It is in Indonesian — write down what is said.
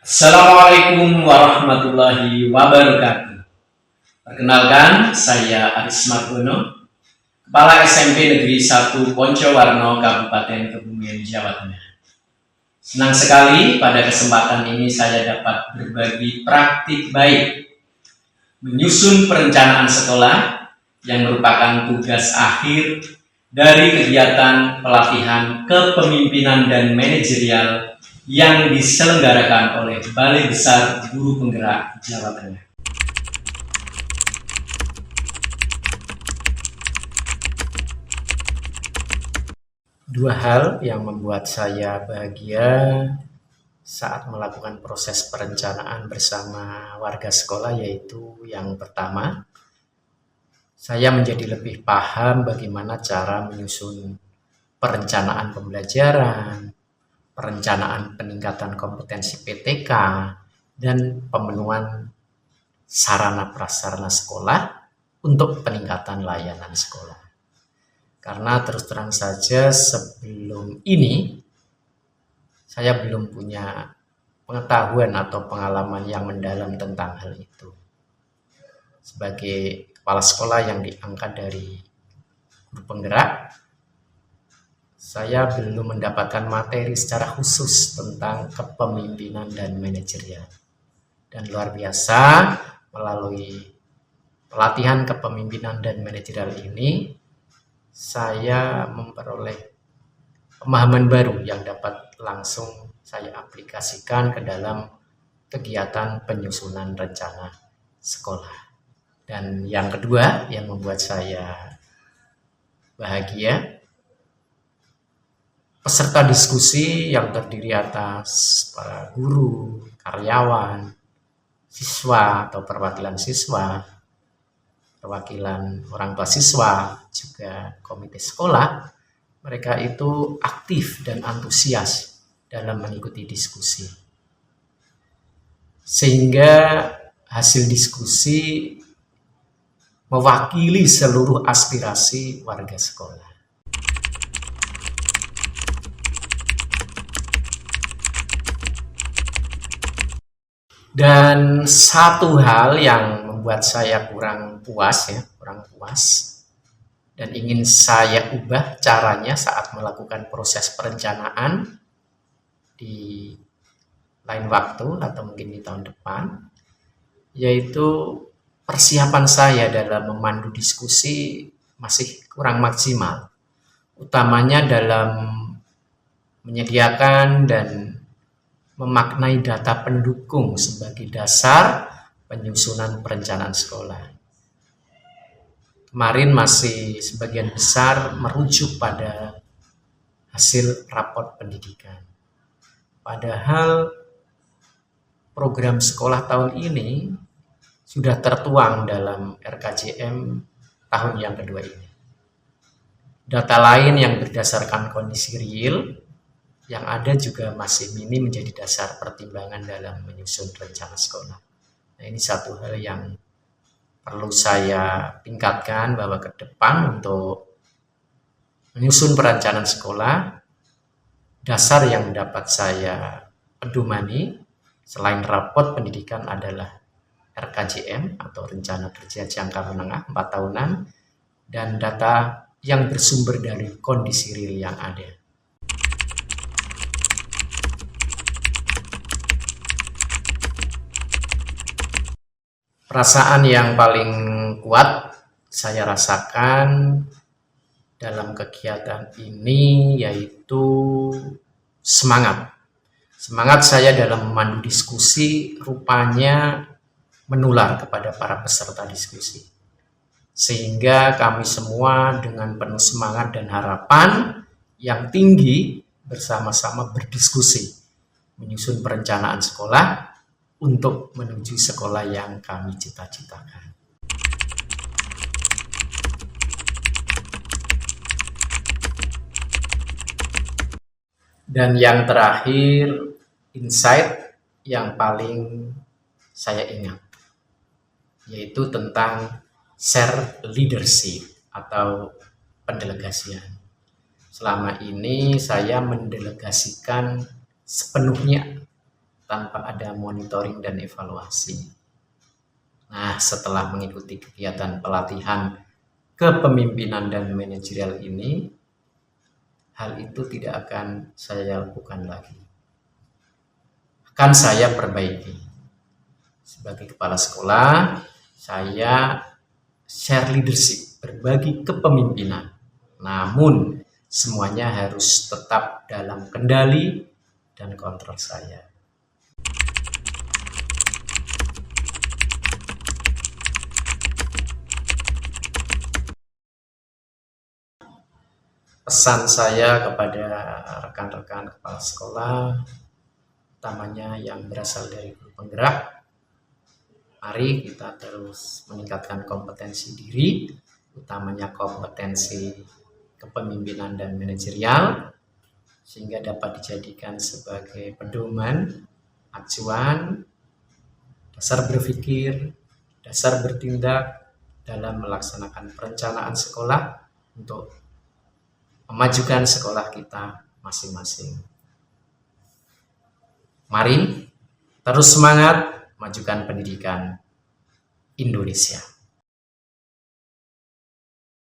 Assalamualaikum warahmatullahi wabarakatuh. Perkenalkan, saya Aris Margono, Kepala SMP Negeri 1 Poncowarno, Kabupaten Kebumen, Jawa Tengah. Senang sekali pada kesempatan ini saya dapat berbagi praktik baik menyusun perencanaan sekolah yang merupakan tugas akhir dari kegiatan pelatihan kepemimpinan dan manajerial yang diselenggarakan oleh Balai Besar Guru Penggerak Jawa Tengah. Dua hal yang membuat saya bahagia saat melakukan proses perencanaan bersama warga sekolah, yaitu yang pertama, saya menjadi lebih paham bagaimana cara menyusun perencanaan pembelajaran, perencanaan peningkatan kompetensi PTK, dan pemenuhan sarana prasarana sekolah untuk peningkatan layanan sekolah. Karena terus terang saja sebelum ini saya belum punya pengetahuan atau pengalaman yang mendalam tentang hal itu. Sebagai kepala sekolah yang diangkat dari guru penggerak, saya belum mendapatkan materi secara khusus tentang kepemimpinan dan manajerial. Dan luar biasa, melalui pelatihan kepemimpinan dan manajerial ini, saya memperoleh pemahaman baru yang dapat langsung saya aplikasikan ke dalam kegiatan penyusunan rencana sekolah. Dan yang kedua yang membuat saya bahagia, peserta diskusi yang terdiri atas para guru, karyawan, siswa atau perwakilan siswa, perwakilan orang tua siswa, juga komite sekolah, mereka itu aktif dan antusias dalam mengikuti diskusi. Sehingga hasil diskusi mewakili seluruh aspirasi warga sekolah. Dan satu hal yang membuat saya kurang puas dan ingin saya ubah caranya saat melakukan proses perencanaan di lain waktu atau mungkin di tahun depan, yaitu persiapan saya dalam memandu diskusi masih kurang maksimal, utamanya dalam menyediakan dan memaknai data pendukung sebagai dasar penyusunan perencanaan sekolah. Kemarin masih sebagian besar merujuk pada hasil raport pendidikan. Padahal program sekolah tahun ini sudah tertuang dalam RKJM tahun yang kedua ini. Data lain yang berdasarkan kondisi real yang ada juga masih minim menjadi dasar pertimbangan dalam menyusun rencana sekolah. Nah, ini satu hal yang perlu saya tingkatkan, bahwa ke depan untuk menyusun perencanaan sekolah, dasar yang dapat saya pedomani selain raport pendidikan adalah RKJM atau Rencana Kerja Jangka Menengah 4 tahunan, dan data yang bersumber dari kondisi real yang ada. Perasaan yang paling kuat saya rasakan dalam kegiatan ini yaitu semangat. Semangat saya dalam memandu diskusi rupanya menular kepada para peserta diskusi. Sehingga kami semua dengan penuh semangat dan harapan yang tinggi bersama-sama berdiskusi, menyusun perencanaan sekolah untuk menuju sekolah yang kami cita-citakan. Dan yang terakhir, insight yang paling saya ingat, yaitu tentang share leadership atau pendelegasian. Selama ini saya mendelegasikan sepenuhnya tanpa ada monitoring dan evaluasi. Nah, setelah mengikuti kegiatan pelatihan kepemimpinan dan manajerial ini, hal itu tidak akan saya lakukan lagi. Akan saya perbaiki. Sebagai kepala sekolah, saya share leadership, berbagi kepemimpinan. Namun, semuanya harus tetap dalam kendali dan kontrol saya. Pesan saya kepada rekan-rekan kepala sekolah, utamanya yang berasal dari guru penggerak, mari kita terus meningkatkan kompetensi diri, utamanya kompetensi kepemimpinan dan manajerial, sehingga dapat dijadikan sebagai pedoman, acuan, dasar berpikir, dasar bertindak dalam melaksanakan perencanaan sekolah untuk memajukan sekolah kita masing-masing. Mari terus semangat majukan pendidikan Indonesia.